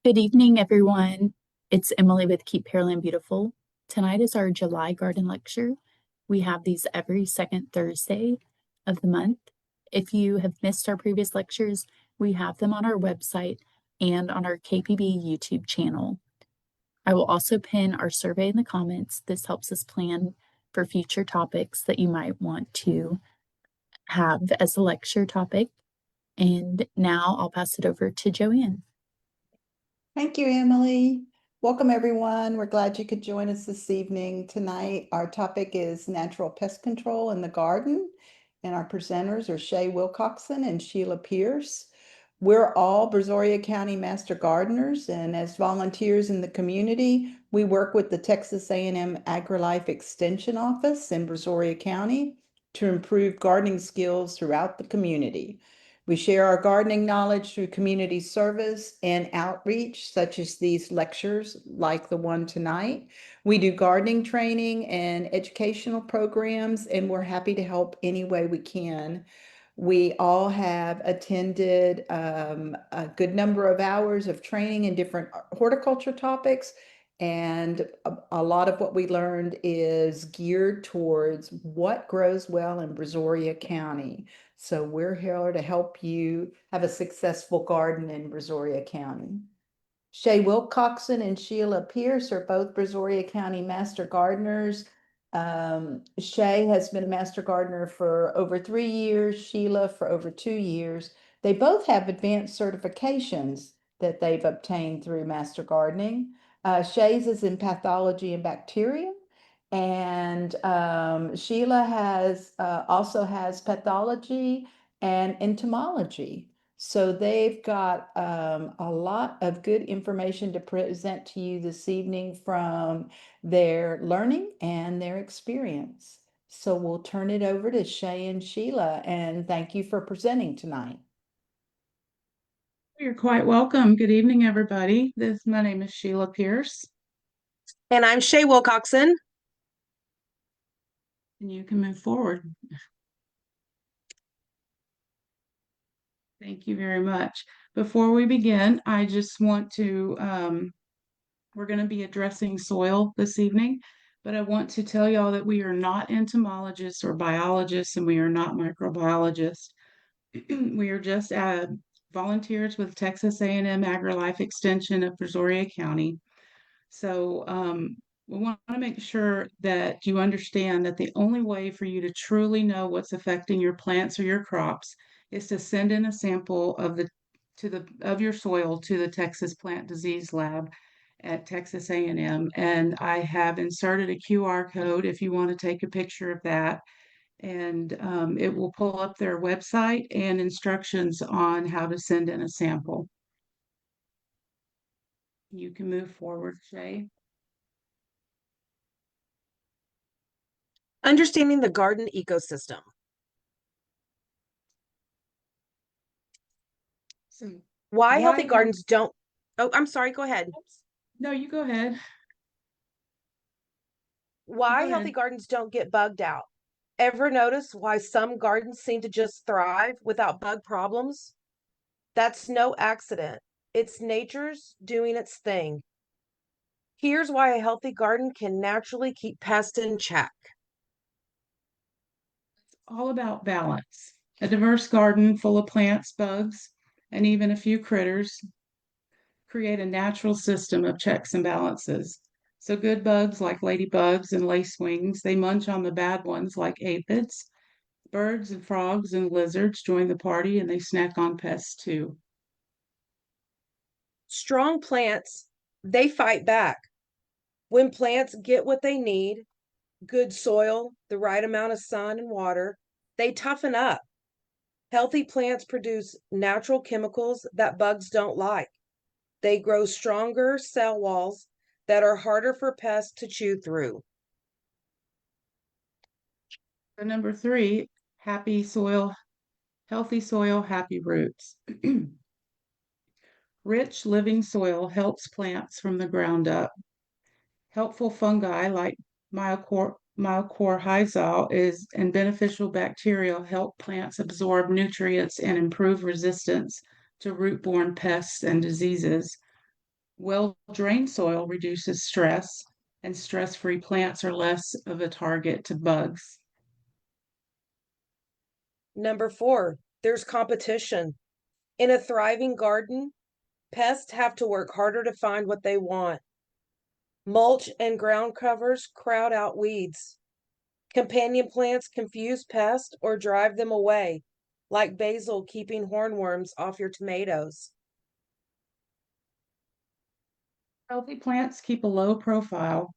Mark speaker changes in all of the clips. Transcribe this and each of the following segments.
Speaker 1: Good evening, everyone. It's Emily with Keep Pearland Beautiful. Tonight is our July garden lecture. We have these every second Thursday of the month. If you have missed our previous lectures, we have them on our website and on our KPB YouTube channel. I will also pin our survey in the comments. This helps us plan for future topics that you might want to have as a lecture topic. And now I'll pass it over to Joanne.
Speaker 2: Thank you, Emily. Welcome, everyone. We're glad you could join us this evening. Tonight, our topic is natural pest control in the garden, and our presenters are Shay Wilcoxon and Sheila Pierce. We're all Brazoria County Master Gardeners, and as volunteers in the community, we work with the Texas A&M AgriLife Extension Office in Brazoria County to improve gardening skills throughout the community. We share our gardening knowledge through community service and outreach, such as these lectures like the one tonight. We do gardening training and educational programs, and we're happy to help any way we can. We all have attended a good number of hours of training in different horticulture topics, and a lot of what we learned is geared towards what grows well in Brazoria County. So we're here to help you have a successful garden in Brazoria County. Shay Wilcoxon and Sheila Pierce are both Brazoria County Master Gardeners. Shay has been a Master Gardener for over 3 years, Sheila for over 2 years. They both have advanced certifications that they've obtained through Master Gardening. Shay's is in pathology and bacteria, and Sheila has also has pathology and entomology. So they've got a lot of good information to present to you this evening from their learning and their experience. So we'll turn it over to Shay and Sheila, and thank you for presenting tonight.
Speaker 3: You're quite welcome. Good evening, everybody. My name is Sheila Pierce.
Speaker 4: And I'm Shay Wilcoxon.
Speaker 3: And you can move forward. Thank you very much. Before we begin, I just want to, we're going to be addressing soil this evening, but I want to tell y'all that we are not entomologists or biologists, and we are not microbiologists. We are just volunteers with Texas A&M AgriLife Extension of Brazoria County. So we want to make sure that you understand that the only way for you to truly know what's affecting your plants or your crops is to send in a sample of your soil to the Texas Plant Disease Lab at Texas A&M, and I have inserted a QR code if you want to take a picture of that, and it will pull up their website and instructions on how to send in a sample. You can move forward, Shay.
Speaker 4: Understanding the garden ecosystem.
Speaker 3: So
Speaker 4: Why healthy gardens don't... Oh, I'm sorry, go ahead.
Speaker 3: No, you go ahead.
Speaker 4: Why
Speaker 3: Go
Speaker 4: healthy
Speaker 3: ahead.
Speaker 4: gardens don't get bugged out. Ever notice why some gardens seem to just thrive without bug problems? That's no accident. It's nature's doing its thing. Here's why a healthy garden can naturally keep pests in check.
Speaker 3: It's all about balance. A diverse garden full of plants, bugs, and even a few critters create a natural system of checks and balances. So good bugs like ladybugs and lacewings, they munch on the bad ones like aphids. Birds and frogs and lizards join the party, and they snack on pests too.
Speaker 4: Strong plants, they fight back. When plants get what they need, good soil, the right amount of sun and water, they toughen up. Healthy plants produce natural chemicals that bugs don't like. They grow stronger cell walls that are harder for pests to chew through.
Speaker 3: So number 3, happy soil, healthy soil, happy roots. Rich living soil helps plants from the ground up. Helpful fungi like mycorrhizal and beneficial bacteria help plants absorb nutrients and improve resistance to root-borne pests and diseases. Well-drained soil reduces stress, and stress-free plants are less of a target to bugs.
Speaker 4: Number 4, there's competition. In a thriving garden, pests have to work harder to find what they want. Mulch and ground covers crowd out weeds. Companion plants confuse pests or drive them away, like basil keeping hornworms off your tomatoes.
Speaker 3: Healthy plants keep a low profile.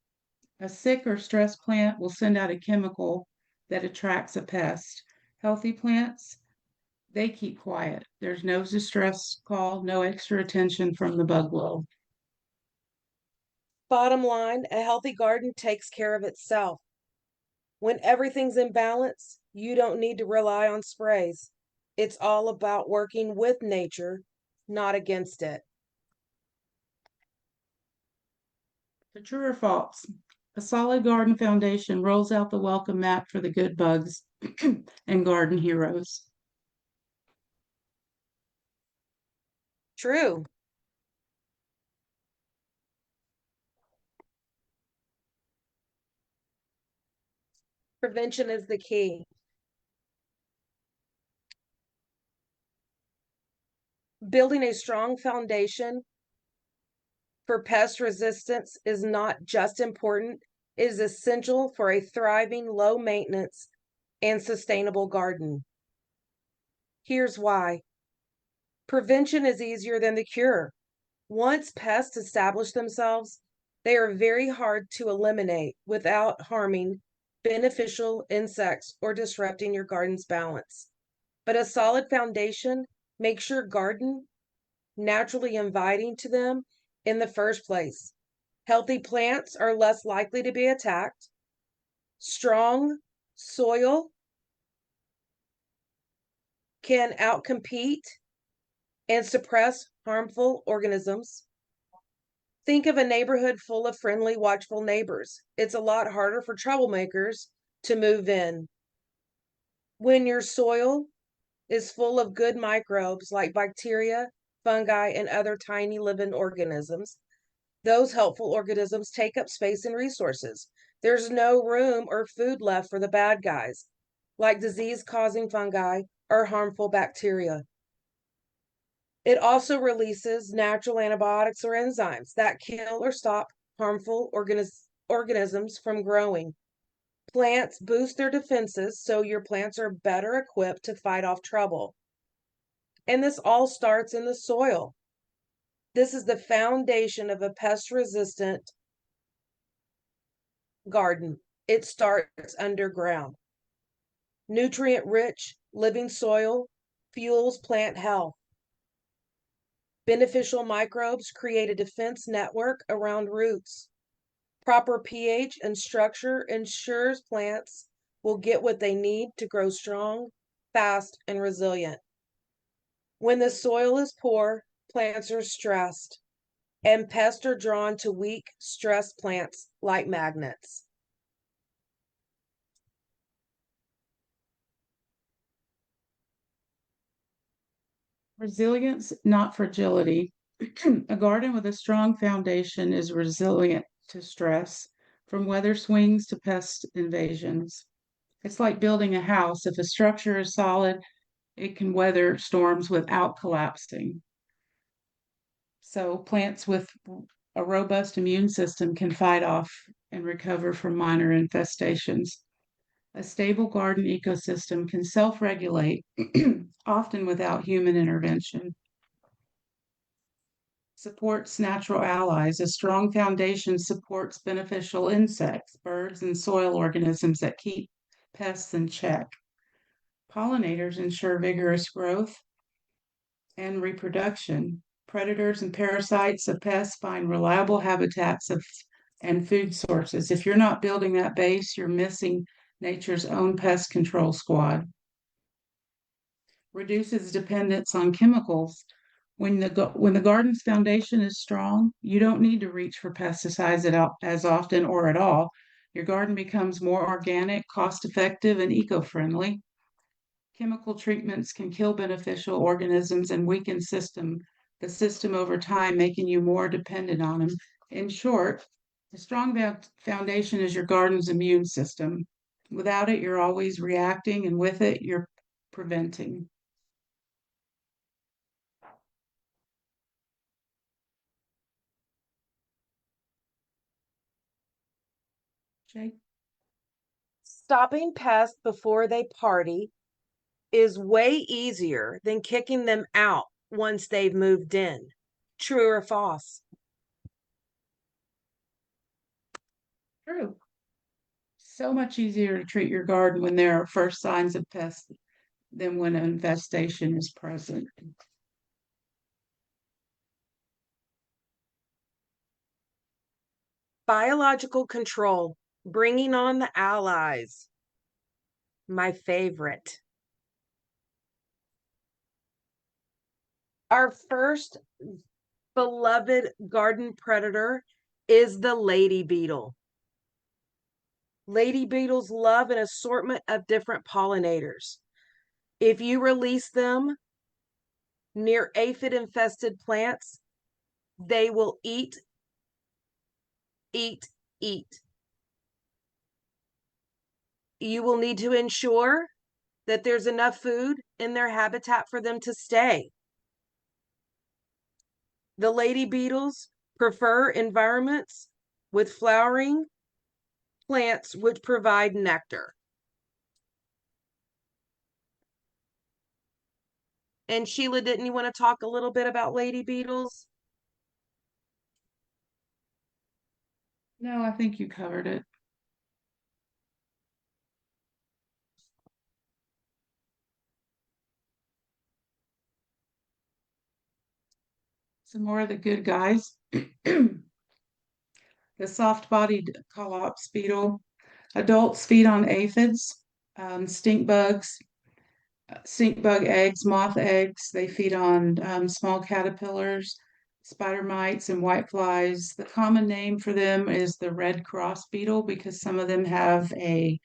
Speaker 3: A sick or stressed plant will send out a chemical that attracts a pest. Healthy plants, they keep quiet. There's no distress call, no extra attention from the bug world.
Speaker 4: Bottom line, a healthy garden takes care of itself. When everything's in balance, you don't need to rely on sprays. It's all about working with nature, not against it.
Speaker 3: So true or false? A solid garden foundation rolls out the welcome mat for the good bugs and garden heroes.
Speaker 4: True. Prevention is the key. Building a strong foundation for pest resistance is not just important, it is essential for a thriving, low maintenance, and sustainable garden. Here's why. Prevention is easier than the cure. Once pests establish themselves, they are very hard to eliminate without harming beneficial insects or disrupting your garden's balance. But a solid foundation makes your garden naturally inviting to them in the first place. Healthy plants are less likely to be attacked. Strong soil can outcompete and suppress harmful organisms. Think of a neighborhood full of friendly, watchful neighbors. It's a lot harder for troublemakers to move in. When your soil is full of good microbes like bacteria, fungi, and other tiny living organisms, those helpful organisms take up space and resources. There's no room or food left for the bad guys, like disease-causing fungi or harmful bacteria. It also releases natural antibiotics or enzymes that kill or stop harmful organisms from growing. Plants boost their defenses so your plants are better equipped to fight off trouble. And this all starts in the soil. This is the foundation of a pest-resistant garden. It starts underground. Nutrient-rich, living soil fuels plant health. Beneficial microbes create a defense network around roots. Proper pH and structure ensures plants will get what they need to grow strong, fast, and resilient. When the soil is poor, plants are stressed, and pests are drawn to weak, stressed plants like magnets.
Speaker 3: Resilience, not fragility. A garden with a strong foundation is resilient to stress, from weather swings to pest invasions. It's like building a house. If a structure is solid, it can weather storms without collapsing. So plants with a robust immune system can fight off and recover from minor infestations. A stable garden ecosystem can self-regulate, often without human intervention. Supports natural allies. A strong foundation supports beneficial insects, birds, and soil organisms that keep pests in check. Pollinators ensure vigorous growth and reproduction. Predators and parasites of pests find reliable habitats and food sources. If you're not building that base, you're missing nature's own pest control squad. Reduces dependence on chemicals. When the garden's foundation is strong, you don't need to reach for pesticides as often or at all. Your garden becomes more organic, cost-effective, and eco-friendly. Chemical treatments can kill beneficial organisms and weaken the system over time, making you more dependent on them. In short, a strong foundation is your garden's immune system. Without it, you're always reacting, and with it, you're preventing. Jake?
Speaker 4: Stopping pests before they party is way easier than kicking them out once they've moved in. True or false?
Speaker 3: True. So much easier to treat your garden when there are first signs of pests than when an infestation is present.
Speaker 4: Biological control, bringing on the allies. My favorite. Our first beloved garden predator is the lady beetle. Lady beetles love an assortment of different pollinators. If you release them near aphid-infested plants, they will eat, eat, eat. You will need to ensure that there's enough food in their habitat for them to stay. The lady beetles prefer environments with flowering plants which provide nectar. And Sheila, didn't you want to talk a little bit about lady beetles?
Speaker 3: No, I think you covered it. Some more of the good guys. The soft-bodied calops beetle. Adults feed on aphids, stink bugs, stink bug eggs, moth eggs. They feed on small caterpillars, spider mites, and whiteflies. The common name for them is the red cross beetle because some of them have a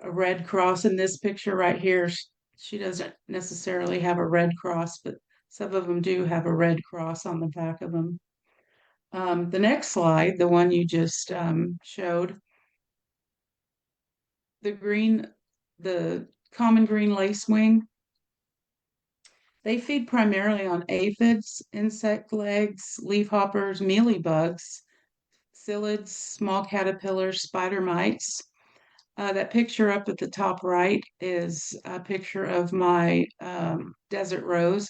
Speaker 3: red cross. In this picture right here, she doesn't necessarily have a red cross, but some of them do have a red cross on the back of them. The next slide, the one you just showed, the common green lacewing, they feed primarily on aphids, insect legs, leafhoppers, mealybugs, psyllids, small caterpillars, spider mites. That picture up at the top right is a picture of my desert rose,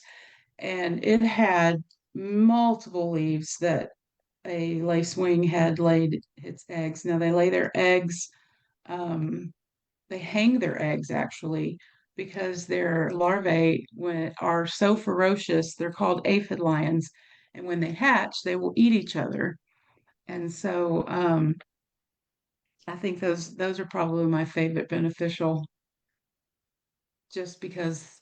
Speaker 3: and it had multiple leaves that a lacewing had laid its eggs. Now they lay their eggs, they hang their eggs actually because their larvae are so ferocious. They're called aphid lions, and when they hatch, they will eat each other. And so I think those are probably my favorite beneficial, just because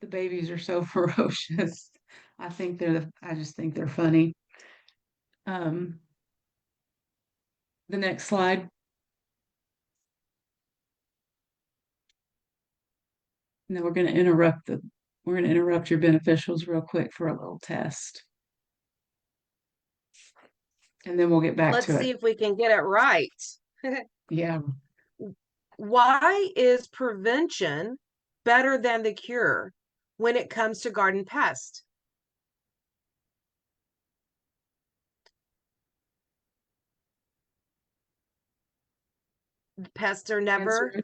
Speaker 3: the babies are so ferocious. I just think they're funny. The next slide. And then we're going to interrupt your beneficials real quick for a little test. And then we'll get back
Speaker 4: Let's
Speaker 3: to
Speaker 4: see
Speaker 3: it.
Speaker 4: if we can get it right.
Speaker 3: Yeah.
Speaker 4: Why is prevention better than the cure when it comes to garden pests? Pests are never,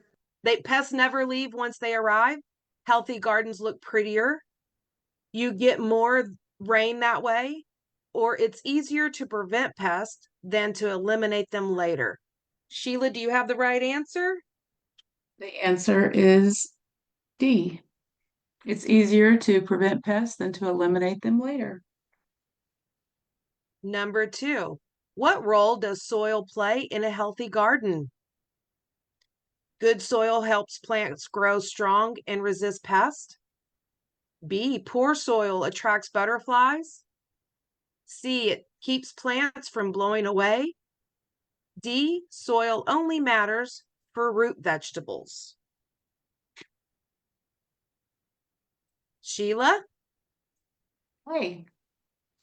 Speaker 4: pests never leave once they arrive. Healthy gardens look prettier. You get more rain that way, or it's easier to prevent pests than to eliminate them later. Sheila, do you have the right answer?
Speaker 3: The answer is D. It's easier to prevent pests than to eliminate them later.
Speaker 4: Number 2, what role does soil play in a healthy garden? Good soil helps plants grow strong and resist pests. B, poor soil attracts butterflies. C, it keeps plants from blowing away. D, soil only matters for root vegetables. Sheila?
Speaker 3: A.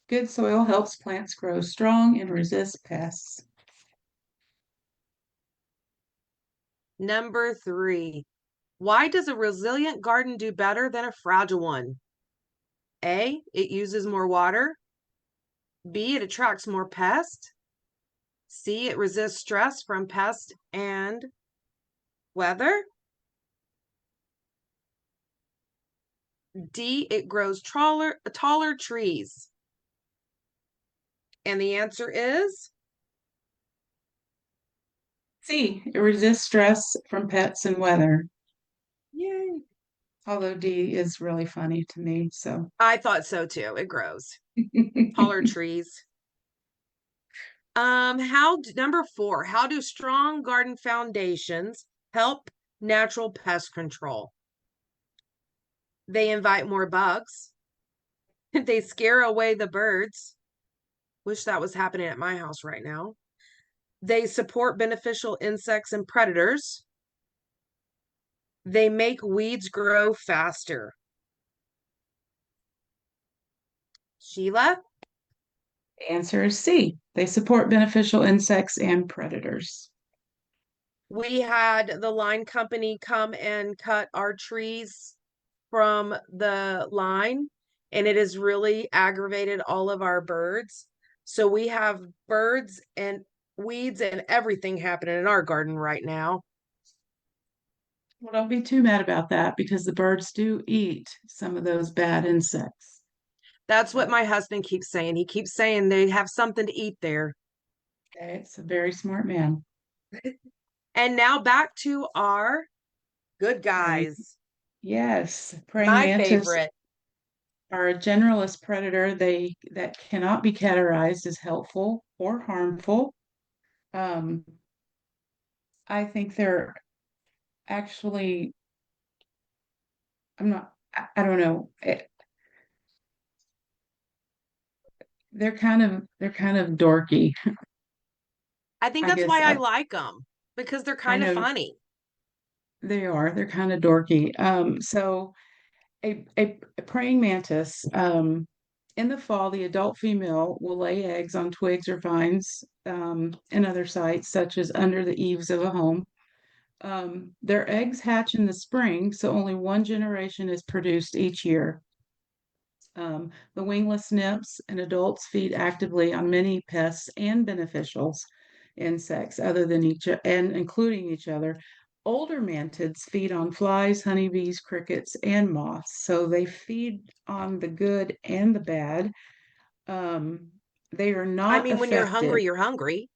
Speaker 3: Good soil helps plants grow strong and resist pests.
Speaker 4: Number 3, why does a resilient garden do better than a fragile one? A, it uses more water. B, it attracts more pests. C, it resists stress from pests and weather. D, it grows taller trees. And the answer is
Speaker 3: C. It resists stress from pets and weather.
Speaker 4: yay.
Speaker 3: Although D is really funny to me, so.
Speaker 4: I thought so too. It grows taller trees. Number 4, how do strong garden foundations help natural pest control? They invite more bugs. They scare away the birds. Wish that was happening at my house right now. They support beneficial insects and predators. They make weeds grow faster. Sheila?
Speaker 3: The answer is C. They support beneficial insects and predators.
Speaker 4: We had the line company come and cut our trees from the line, and it has really aggravated all of our birds. So we have birds and weeds and everything happening in our garden right now.
Speaker 3: Well, don't be too mad about that because the birds do eat some of those bad insects.
Speaker 4: That's what my husband keeps saying. He keeps saying they have something to eat there.
Speaker 3: Okay, it's a very smart man.
Speaker 4: And now back to our good
Speaker 3: Praying,
Speaker 4: guys.
Speaker 3: yes, praying
Speaker 4: My
Speaker 3: mantis
Speaker 4: favorite.
Speaker 3: are a generalist predator. That cannot be categorized as helpful or harmful. Um, I think they're actually, I'm not, I don't know. They're kind of dorky.
Speaker 4: I think
Speaker 3: I
Speaker 4: that's
Speaker 3: guess
Speaker 4: why I like them because they're
Speaker 3: I
Speaker 4: kind of
Speaker 3: know
Speaker 4: funny.
Speaker 3: they are. They're kind of dorky. So a praying mantis, in the fall, the adult female will lay eggs on twigs or vines, and other sites, such as under the eaves of a home. Their eggs hatch in the spring, so only one generation is produced each year. The wingless nymphs and adults feed actively on many pests and beneficials insects other than each and including each other. Older mantids feed on flies, honeybees, crickets, and moths. So they feed on the good and the bad. They are
Speaker 4: I
Speaker 3: not
Speaker 4: mean, when you're
Speaker 3: effective,
Speaker 4: hungry, you're hungry.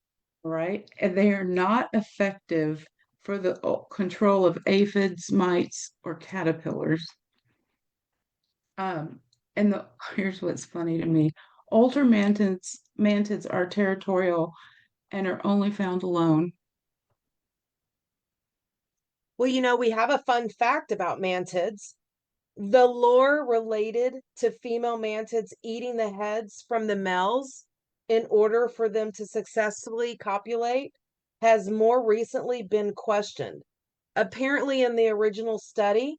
Speaker 3: right? And they are not effective for the control of aphids, mites, or caterpillars. Um, and here's what's funny to me. Older mantids are territorial and are only found alone.
Speaker 4: Well, we have a fun fact about mantids. The lore related to female mantids eating the heads from the males in order for them to successfully copulate has more recently been questioned. Apparently, in the original study,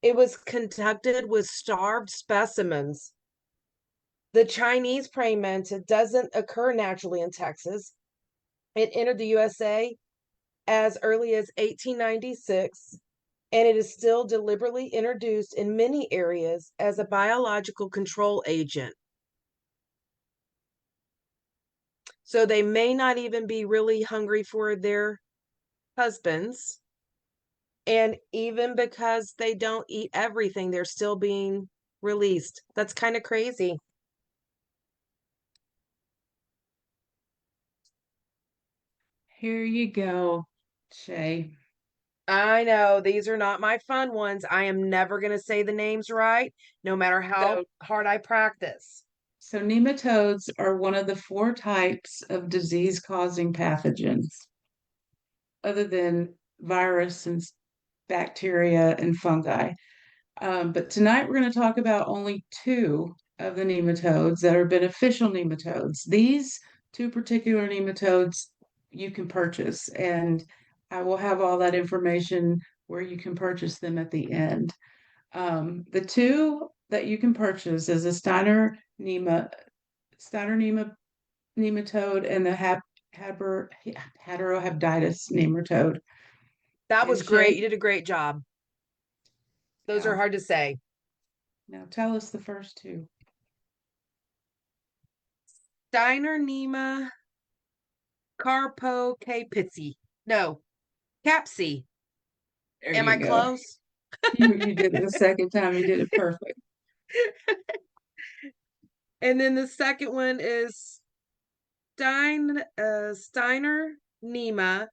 Speaker 4: it was conducted with starved specimens. The Chinese praying mantid doesn't occur naturally in Texas. It entered the USA as early as 1896, and it is still deliberately introduced in many areas as a biological control agent. So they may not even be really hungry for their husbands. And even because they don't eat everything, they're still being released. That's kind of crazy.
Speaker 3: Here you go, Shay.
Speaker 4: I know these are not my fun ones. I am never going to say the names right, no matter how
Speaker 3: So,
Speaker 4: hard I practice.
Speaker 3: so nematodes are one of the four types of disease-causing pathogens, other than virus and bacteria and fungi. But tonight we're going to talk about only two of the nematodes that are beneficial nematodes. These two particular nematodes you can purchase, and I will have all that information where you can purchase them at the end. The two that you can purchase is a Steiner nematode and the Heterohabditis nematode.
Speaker 4: That was
Speaker 3: And
Speaker 4: great.
Speaker 3: Shay,
Speaker 4: You did a great job. Those are
Speaker 3: yeah,
Speaker 4: hard to say.
Speaker 3: now tell us the first two.
Speaker 4: Steinernema carpocapizzi. No, capsy.
Speaker 3: There
Speaker 4: Am
Speaker 3: you
Speaker 4: I
Speaker 3: go.
Speaker 4: close?
Speaker 3: You did it the second time. You did it perfect.
Speaker 4: And then the second one is Steiner Nema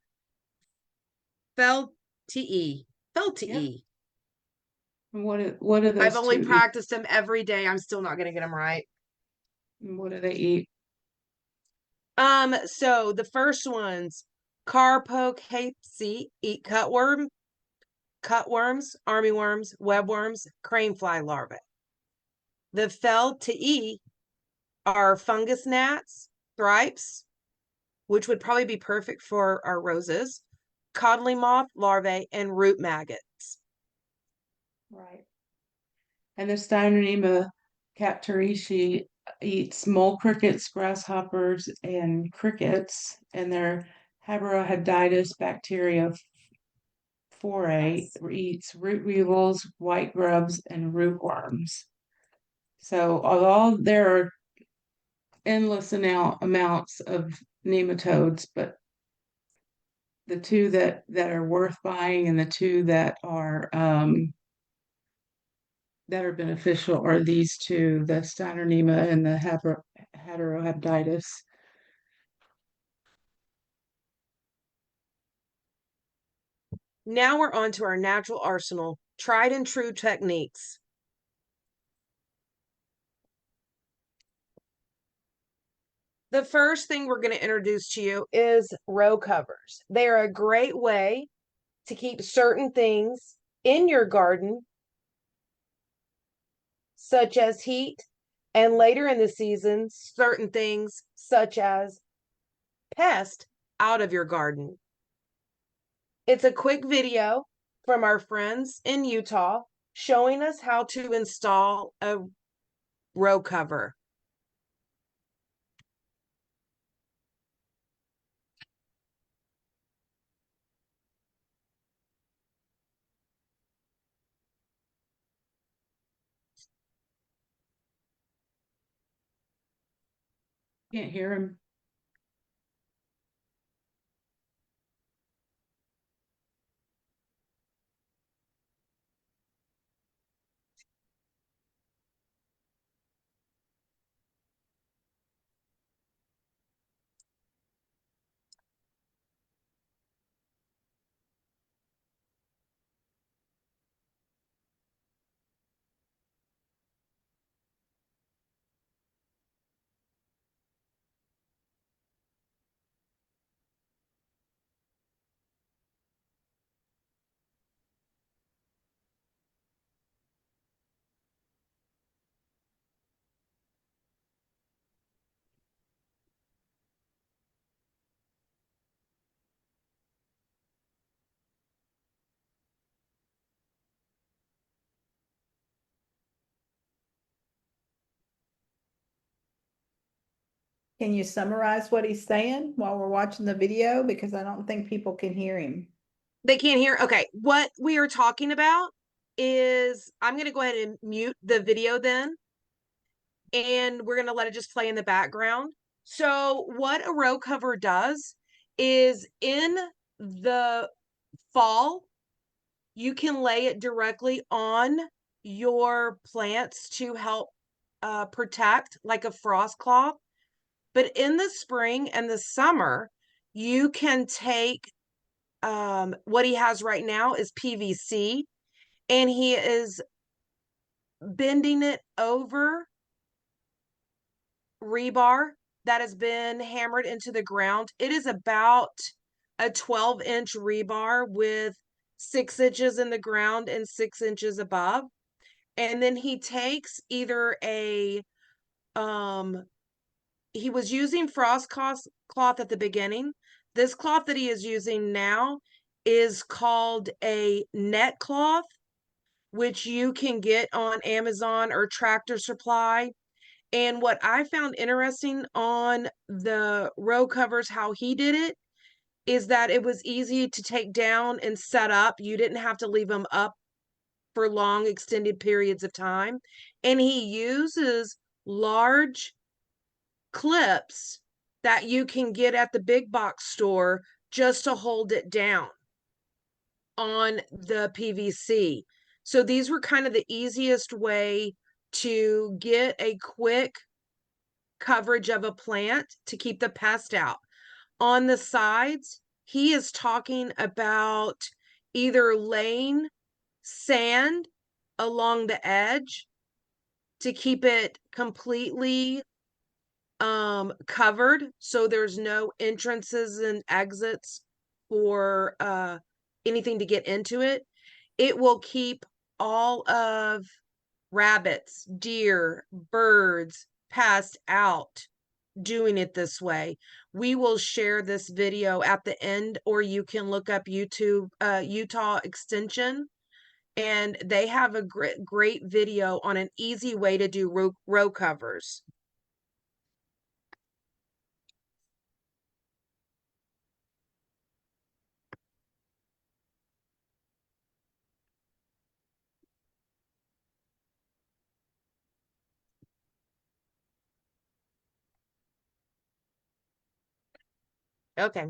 Speaker 4: Feltie.
Speaker 3: Yep.
Speaker 4: Feltie.
Speaker 3: And what do
Speaker 4: I've
Speaker 3: those
Speaker 4: only
Speaker 3: two eat?
Speaker 4: practiced them every day. I'm still not going to get them right.
Speaker 3: And what do they eat?
Speaker 4: So the first one's Carpocapsy eat cutworms, armyworms, webworms, cranefly larvae. The Feltie are fungus gnats, thripes, which would probably be perfect for our roses, codling moth larvae, and root maggots.
Speaker 3: Right. And the Steinernema captorici eats mole crickets, grasshoppers, and crickets, and their Habrohaditis bacteria foray eats root weevils, white grubs, and rootworms. So although there are endless amounts of nematodes, but the two that are worth buying and the two that are beneficial are these two, the Steinernema and the Heterohabditis.
Speaker 4: Now we're on to our natural arsenal, tried and true techniques. The first thing we're going to introduce to you is row covers. They are a great way to keep certain things in your garden, such as heat, and later in the season, certain things such as pest out of your garden. It's a quick video from our friends in Utah showing us how to install a row cover.
Speaker 3: Can't hear him.
Speaker 2: Can you summarize what he's saying while we're watching the video? Because I don't think people can hear him.
Speaker 4: They can't hear. Okay, what we are talking about is I'm going to go ahead and mute the video then, and we're going to let it just play in the background. So, what a row cover does is in the fall, you can lay it directly on your plants to help protect, like a frost cloth. But in the spring and the summer, you can take what he has right now is PVC, and he is bending it over rebar that has been hammered into the ground. It is about a 12-inch rebar with 6 inches in the ground and 6 inches above. And then he takes either he was using frost cloth at the beginning. This cloth that he is using now is called a net cloth, which you can get on Amazon or Tractor Supply. And what I found interesting on the row covers, how he did it, is that it was easy to take down and set up. You didn't have to leave them up for long extended periods of time. And he uses large clips that you can get at the big box store just to hold it down on the PVC. So these were kind of the easiest way to get a quick coverage of a plant to keep the pest out. On the sides, he is talking about either laying sand along the edge to keep it completely covered, so there's no entrances and exits for anything to get into it. It will keep all of rabbits, deer, birds, pests out doing it this way. We will share this video at the end, or you can look up YouTube Utah Extension, and they have a great video on an easy way to do row covers. Okay.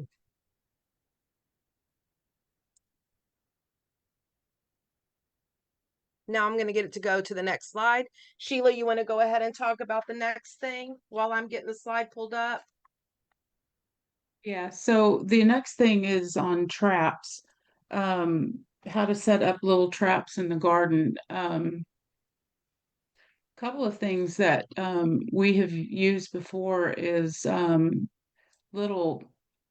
Speaker 4: Now I'm going to get it to go to the next slide. Sheila, you want to go ahead and talk about the next thing while I'm getting the slide pulled up?
Speaker 3: Yeah, so the next thing is on traps. How to set up little traps in the garden. Couple of things that we have used before is little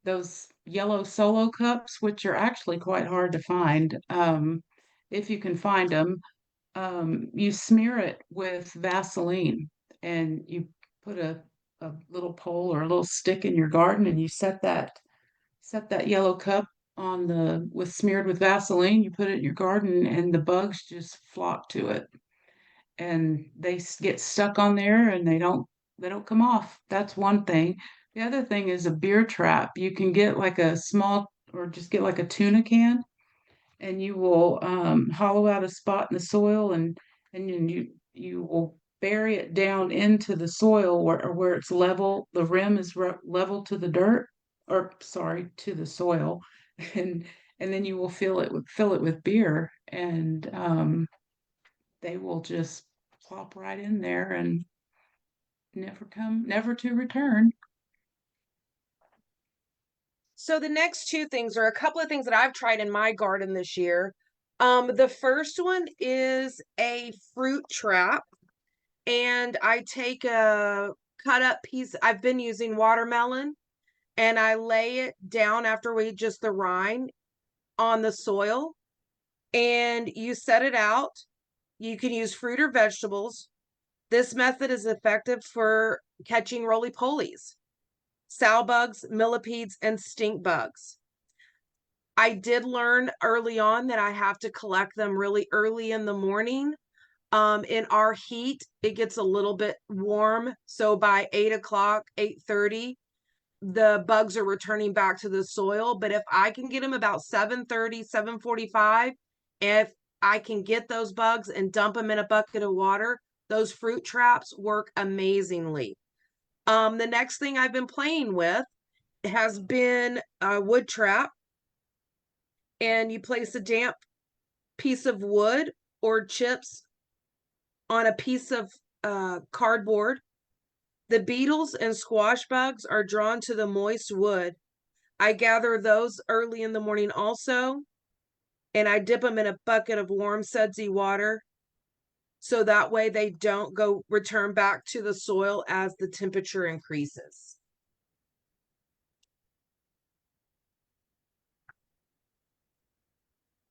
Speaker 3: those yellow solo cups, which are actually quite hard to find. If you can find them, you smear it with Vaseline, and you put a little pole or a little stick in your garden, and you set that yellow cup on the with smeared with Vaseline. You put it in your garden, and the bugs just flock to it, and get stuck on there, and they don't come off. That's one thing. The other thing is a beer trap. You can get like a small, or just get like a tuna can, and you will hollow out a spot in the soil, and then you will bury it down into the soil where it's level. The rim is level to the dirt, or sorry, to the soil, and then you will fill it with beer, and they will just plop right in there and never to return.
Speaker 4: So the next two things are a couple of things that I've tried in my garden this year. The first one is a fruit trap, and I take a cut up piece. I've been using watermelon, and I lay it down after we just the rind on the soil, and you set it out. You can use fruit or vegetables. This method is effective for catching roly-polies, sow bugs, millipedes, and stink bugs. I did learn early on that I have to collect them really early in the morning. In our heat, it gets a little bit warm. So by 8 o'clock, 8:30, the bugs are returning back to the soil. But if I can get them about 7:30, 7:45, if I can get those bugs and dump them in a bucket of water, those fruit traps work amazingly. The next thing I've been playing with has been a wood trap, and you place a damp piece of wood or chips on a piece of cardboard. The beetles and squash bugs are drawn to the moist wood. I gather those early in the morning also, and I dip them in a bucket of warm, sudsy water. So that way they don't return back to the soil as the temperature increases.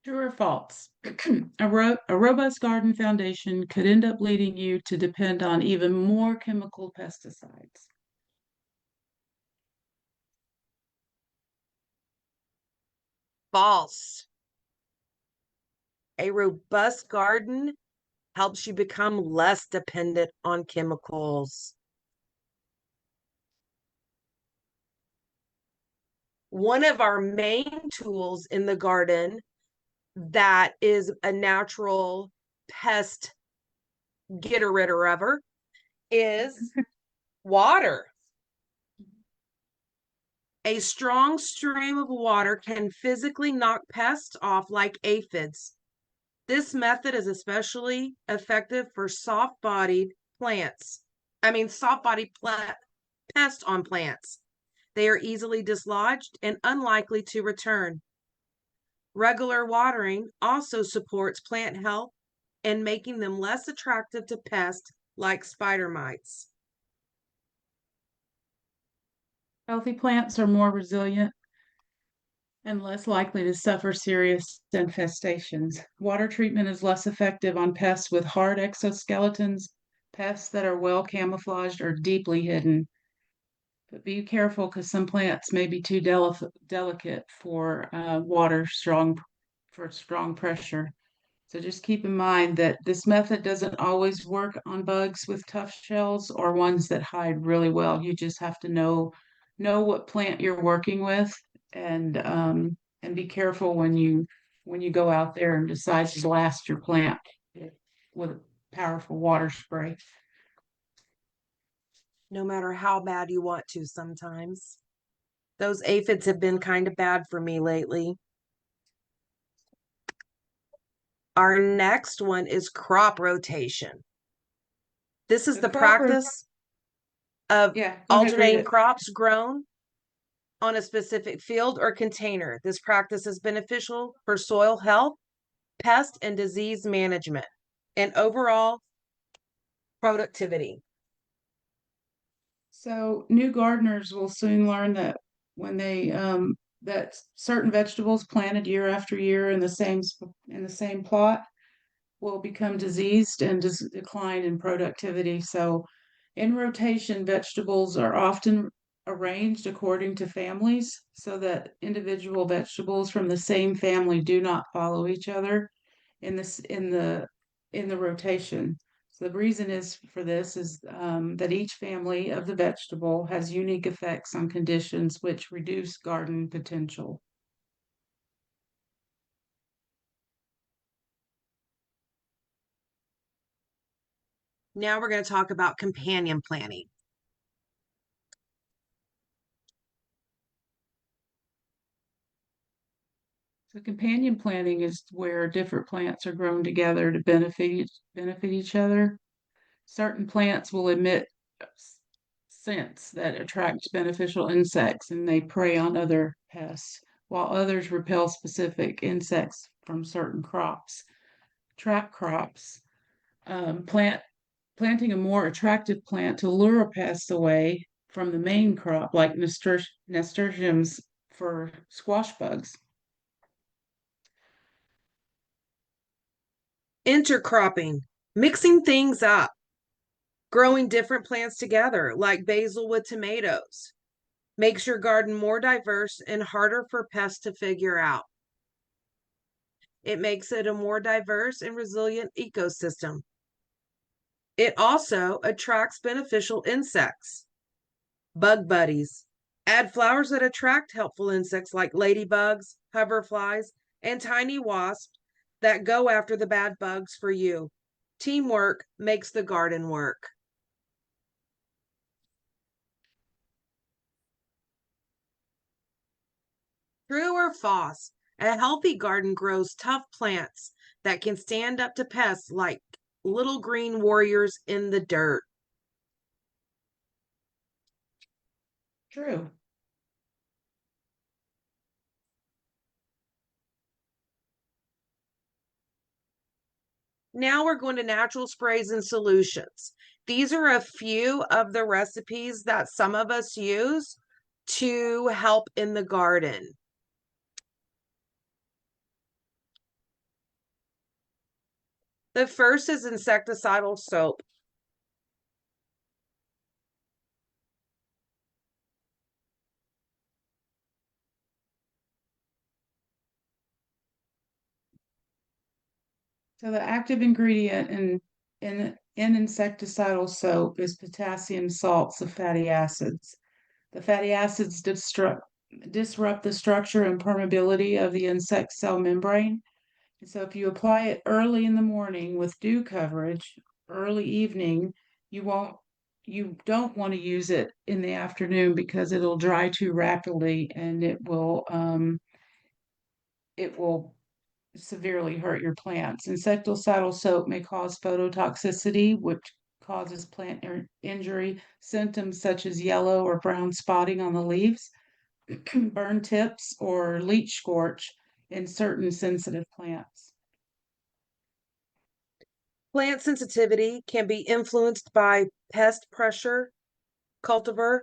Speaker 3: True or false? A robust garden foundation could end up leading you to depend on even more chemical pesticides.
Speaker 4: False. A robust garden helps you become less dependent on chemicals. One of our main tools in the garden that is a natural pest getter ritter of is water. A strong stream of water can physically knock pests off like aphids. This method is especially effective for soft-bodied plants. Soft-bodied pests on plants. They are easily dislodged and unlikely to return. Regular watering also supports plant health and making them less attractive to pests like spider mites.
Speaker 3: Healthy plants are more resilient and less likely to suffer serious infestations. Water treatment is less effective on pests with hard exoskeletons. Pests that are well camouflaged or deeply hidden. But be careful because some plants may be too delicate for strong pressure. So just keep in mind that this method doesn't always work on bugs with tough shells or ones that hide really well. You just have to know what plant you're working with, and be careful when you go out there and decide to blast your plant with a powerful water spray.
Speaker 4: No matter how bad you want to sometimes. Those aphids have been kind of bad for me lately. Our next one is crop rotation. This is the practice of alternating crops grown on a specific field or container. This practice is beneficial for soil health, pest and disease management, and overall productivity.
Speaker 3: So new gardeners will soon learn that when they that certain vegetables planted year after year in the same plot will become diseased and decline in productivity. So in rotation, vegetables are often arranged according to families so that individual vegetables from the same family do not follow each other in the rotation. So the reason is for this is that each family of the vegetable has unique effects on conditions which reduce garden potential.
Speaker 4: Now we're going to talk about companion planting.
Speaker 3: So companion planting is where different plants are grown together to benefit each other. Certain plants will emit scents that attract beneficial insects and they prey on other pests, while others repel specific insects from certain crops. Trap crops. Planting a more attractive plant to lure pests away from the main crop, like nasturtiums for squash bugs.
Speaker 4: Intercropping, mixing things up, growing different plants together, like basil with tomatoes, makes your garden more diverse and harder for pests to figure out. It makes it a more diverse and resilient ecosystem. It also attracts beneficial insects. Bug buddies. Add flowers that attract helpful insects like ladybugs, hoverflies, and tiny wasps that go after the bad bugs for you. Teamwork makes the garden work. True or false? A healthy garden grows tough plants that can stand up to pests like little green warriors in the dirt.
Speaker 3: True.
Speaker 4: Now we're going to natural sprays and solutions. These are a few of the recipes that some of us use to help in the garden. The first is insecticidal soap.
Speaker 3: So the active ingredient in insecticidal soap is potassium salts of fatty acids. The fatty acids disrupt the structure and permeability of the insect cell membrane. And so if you apply it early in the morning with dew coverage, early evening, you don't want to use it in the afternoon because it'll dry too rapidly and it will severely hurt your plants. Insecticidal soap may cause phototoxicity, which causes plant injury, symptoms such as yellow or brown spotting on the leaves, burn tips, or leech scorch in certain sensitive plants.
Speaker 4: Plant sensitivity can be influenced by pest pressure, cultivar,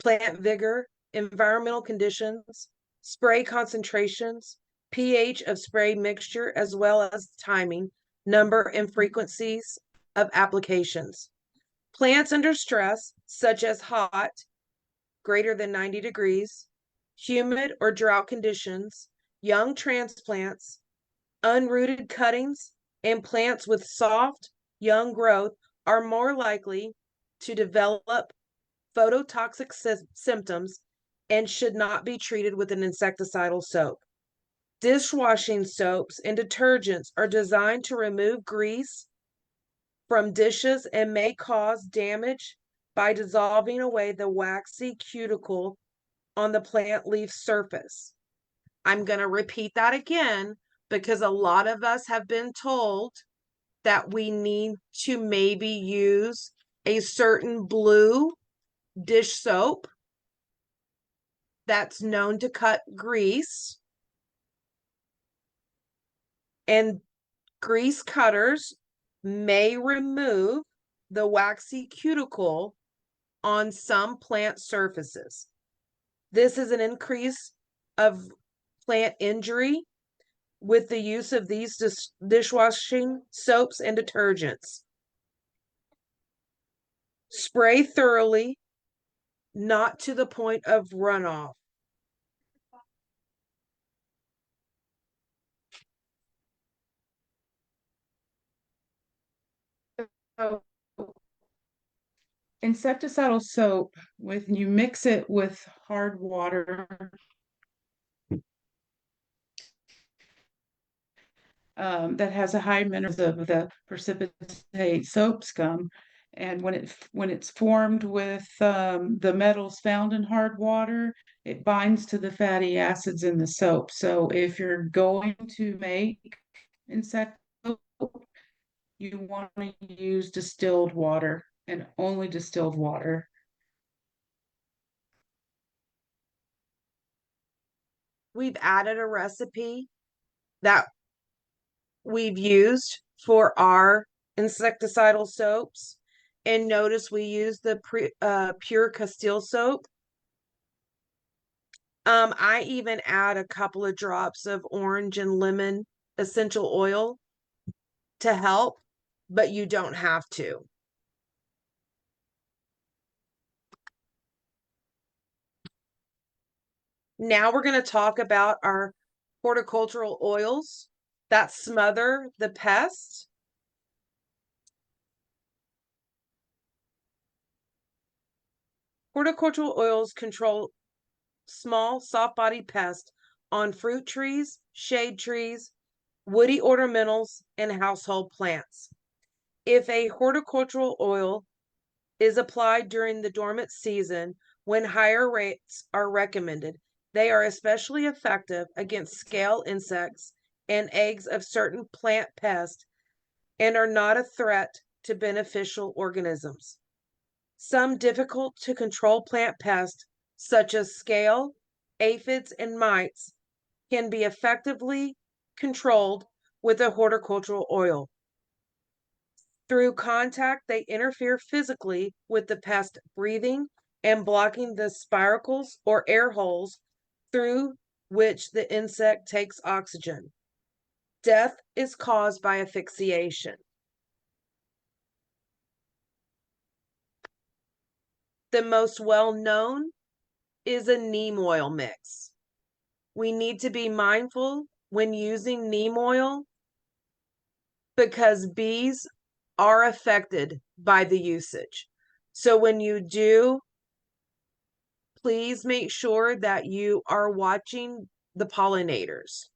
Speaker 4: plant vigor, environmental conditions, spray concentrations, pH of spray mixture, as well as timing, number, and frequencies of applications. Plants under stress, such as hot, greater than 90 degrees, humid or drought conditions, young transplants, unrooted cuttings, and plants with soft, young growth are more likely to develop phototoxic symptoms and should not be treated with an insecticidal soap. Dishwashing soaps and detergents are designed to remove grease from dishes and may cause damage by dissolving away the waxy cuticle on the plant leaf surface. I'm going to repeat that again because a lot of us have been told that we need to maybe use a certain blue dish soap that's known to cut grease. And grease cutters may remove the waxy cuticle on some plant surfaces. This is an increase of plant injury with the use of these dishwashing soaps and detergents. Spray thoroughly, not to the point of runoff.
Speaker 3: So insecticidal soap, when you mix it with hard water, that has a high minerals of the precipitate soap scum. And when it's formed with the metals found in hard water, it binds to the fatty acids in the soap. So if you're going to make insect soap, you want to use distilled water and only distilled water.
Speaker 4: We've added a recipe that we've used for our insecticidal soaps. And notice we use the pure Castile soap. I even add a couple of drops of orange and lemon essential oil to help, but you don't have to. Now we're going to talk about our horticultural oils that smother the pest. Horticultural oils control small, soft-bodied pests on fruit trees, shade trees, woody ornamentals, and household plants. If a horticultural oil is applied during the dormant season when higher rates are recommended, they are especially effective against scale insects and eggs of certain plant pests and are not a threat to beneficial organisms. Some difficult to control plant pests, such as scale, aphids, and mites, can be effectively controlled with a horticultural oil. Through contact, they interfere physically with the pest breathing and blocking the spiracles or air holes through which the insect takes oxygen. Death is caused by asphyxiation. The most well-known is a neem oil mix. We need to be mindful when using neem oil because bees are affected by the usage. So when you do, please make sure that you are watching the pollinators.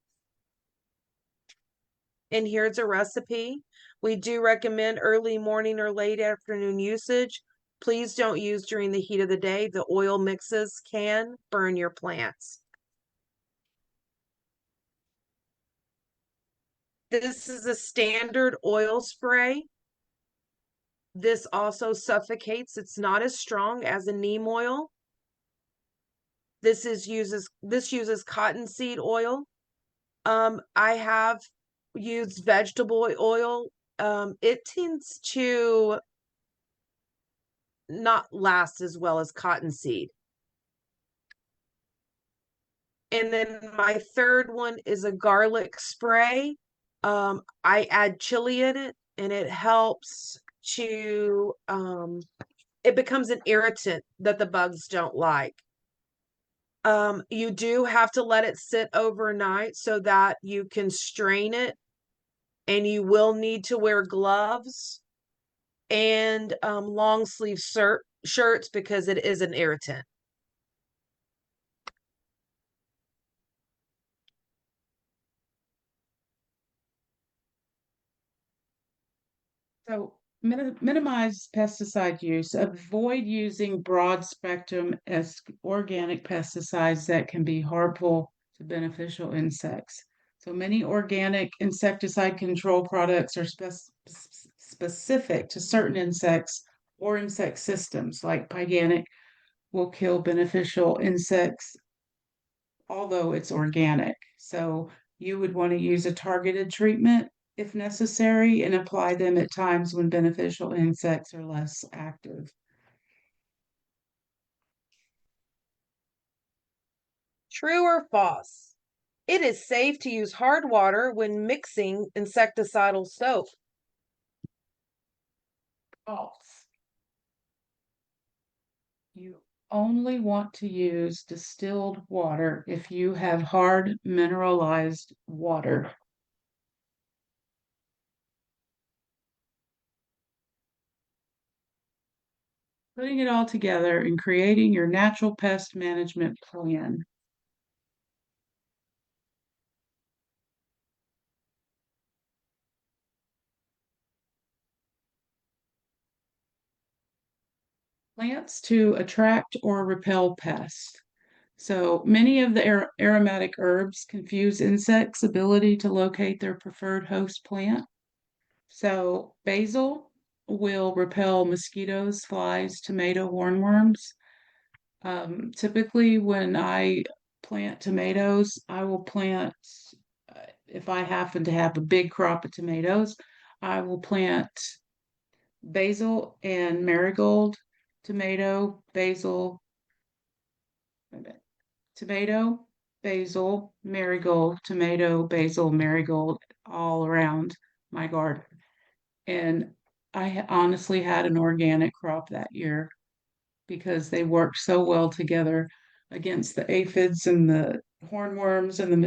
Speaker 4: And here's a recipe. We do recommend early morning or late afternoon usage. Please don't use during the heat of the day. The oil mixes can burn your plants. This is a standard oil spray. This also suffocates. It's not as strong as a neem oil. This uses cottonseed oil. I have used vegetable oil. It tends to not last as well as cottonseed. And then my third one is a garlic spray. I add chili in it and it helps to, it becomes an irritant that the bugs don't like. You do have to let it sit overnight so that you can strain it, and you will need to wear gloves and long sleeve shirts because it is an irritant.
Speaker 3: So minimize pesticide use. Avoid using broad spectrum as organic pesticides that can be harmful to beneficial insects. So many organic insecticide control products are specific to certain insects or insect systems, like Pyganic will kill beneficial insects, although it's organic. So you would want to use a targeted treatment if necessary and apply them at times when beneficial insects are less active.
Speaker 4: True or false? It is safe to use hard water when mixing insecticidal soap.
Speaker 3: False. You only want to use distilled water if you have hard mineralized water. Putting it all together and creating your natural pest management plan. Plants to attract or repel pests. So many of the aromatic herbs confuse insects' ability to locate their preferred host plant. So basil will repel mosquitoes, flies, tomato hornworms. Typically, when I plant tomatoes, I will plant, if I happen to have a big crop of tomatoes, I will plant basil and marigold, tomato, basil, tomato, basil, marigold, tomato, basil, marigold, all around my garden. And I honestly had an organic crop that year because they worked so well together against the aphids and the hornworms and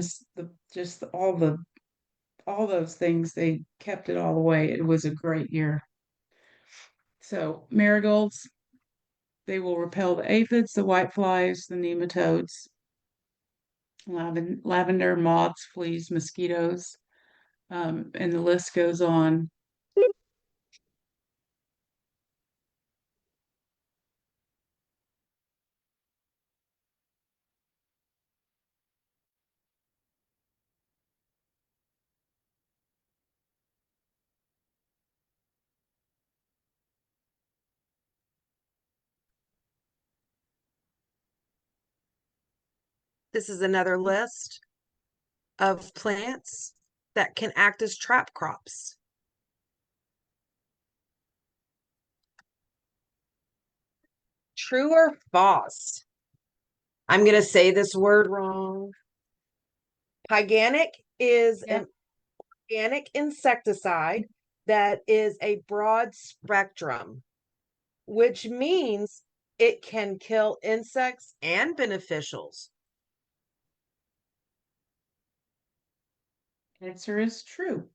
Speaker 3: just all those things. They kept it all away. It was a great year. So marigolds, they will repel the aphids, the whiteflies, the nematodes, lavender, moths, fleas, mosquitoes, and the list goes on.
Speaker 4: This is another list of plants that can act as trap crops. True or false? I'm going to say this word wrong. Pyganic is
Speaker 3: Yep.
Speaker 4: an organic insecticide that is a broad spectrum, which means it can kill insects and beneficials.
Speaker 3: Answer is true.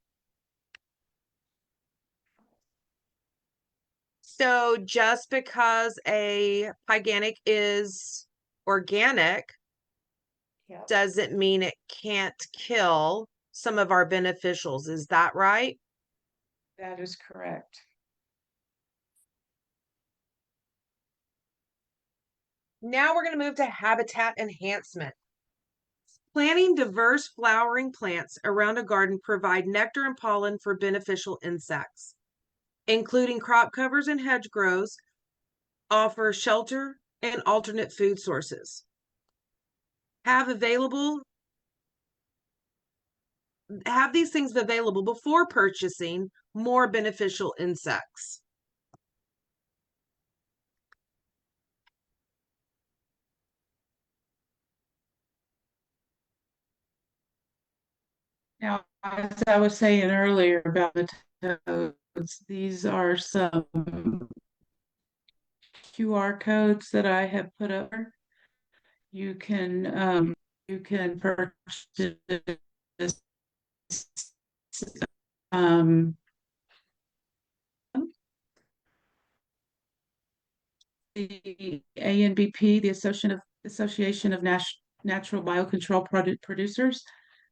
Speaker 4: So just because a Pyganic is organic
Speaker 3: Yep.
Speaker 4: doesn't mean it can't kill some of our beneficials. Is that right?
Speaker 3: That is correct.
Speaker 4: Now we're going to move to habitat enhancement. Planting diverse flowering plants around a garden provide nectar and pollen for beneficial insects, including crop covers and hedgerows, offer shelter and alternate food sources. Have these things available before purchasing more beneficial insects.
Speaker 3: Now, as I was saying earlier about the toads, these are some QR codes that I have put up. You can purchase um, the ANBP, the Association of Natural Biocontrol Producers.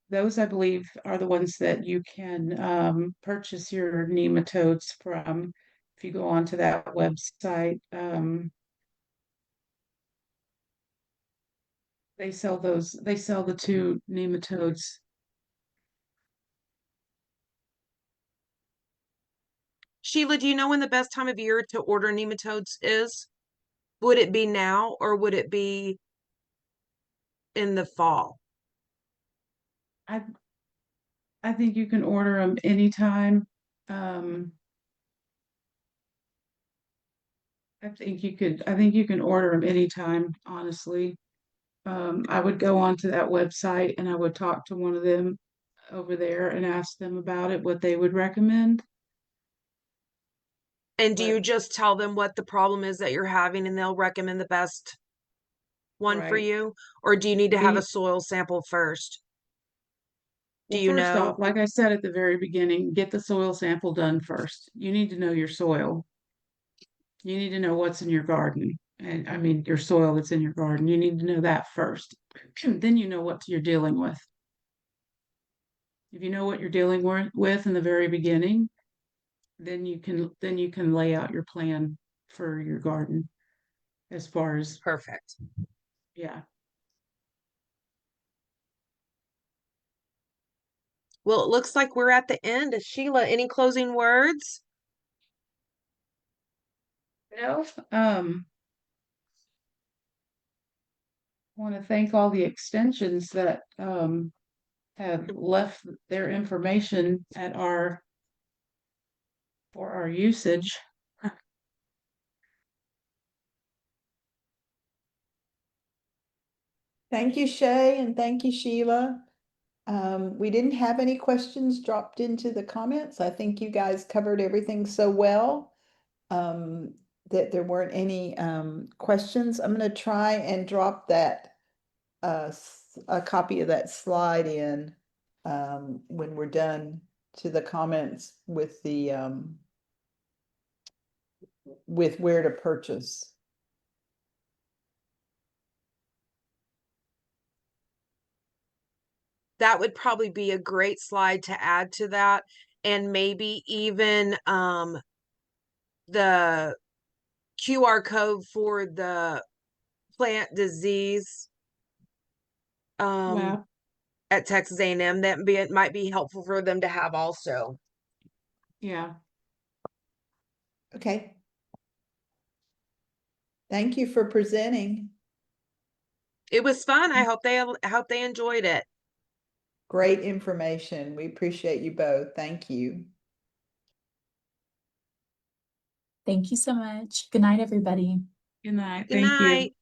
Speaker 3: Those, I believe, are the ones that you can purchase your nematodes from. If you go onto that website, they sell those. They sell the 2 nematodes.
Speaker 4: Sheila, do you know when the best time of year to order nematodes is? Would it be now or would it be in the fall?
Speaker 3: I I think you can order them anytime. I think you can order them anytime, honestly. I would go onto that website and I would talk to one of them over there and ask them about it, what they would recommend.
Speaker 4: And do you
Speaker 3: But
Speaker 4: just tell them what the problem is that you're having and they'll recommend the best one for
Speaker 3: right.
Speaker 4: you? Or do you need to have a
Speaker 3: The
Speaker 4: soil sample first? Do
Speaker 3: Well,
Speaker 4: you
Speaker 3: first
Speaker 4: know?
Speaker 3: off, like I said at the very beginning, get the soil sample done first. You need to know your soil. You need to know what's in your garden. And I mean, your soil that's in your garden. You need to know that first. Then you know what you're dealing with. If you know what you're dealing with in the very beginning, then you can lay out your plan for your garden as far as,
Speaker 4: Perfect.
Speaker 3: yeah.
Speaker 4: Well, it looks like we're at the end. Sheila, any closing words?
Speaker 3: No, want to thank all the extensions that have left their information at for our usage.
Speaker 2: Thank you, Shay, and thank you, Sheila. We didn't have any questions dropped into the comments. I think you guys covered everything so well that there weren't any questions. I'm going to try and drop that a copy of that slide in when we're done to the comments with the with where to purchase.
Speaker 4: That would probably be a great slide to add to that. And maybe even the QR code for the plant disease
Speaker 3: Wow.
Speaker 4: at Texas A&M. It might be helpful for them to have also.
Speaker 3: Yeah.
Speaker 2: Okay. Thank you for presenting.
Speaker 4: It was fun. I hope they enjoyed it.
Speaker 2: Great information. We appreciate you both. Thank you.
Speaker 1: Thank you so much. Good night, everybody.
Speaker 3: Good night.
Speaker 4: Good
Speaker 3: Thank you.
Speaker 4: night.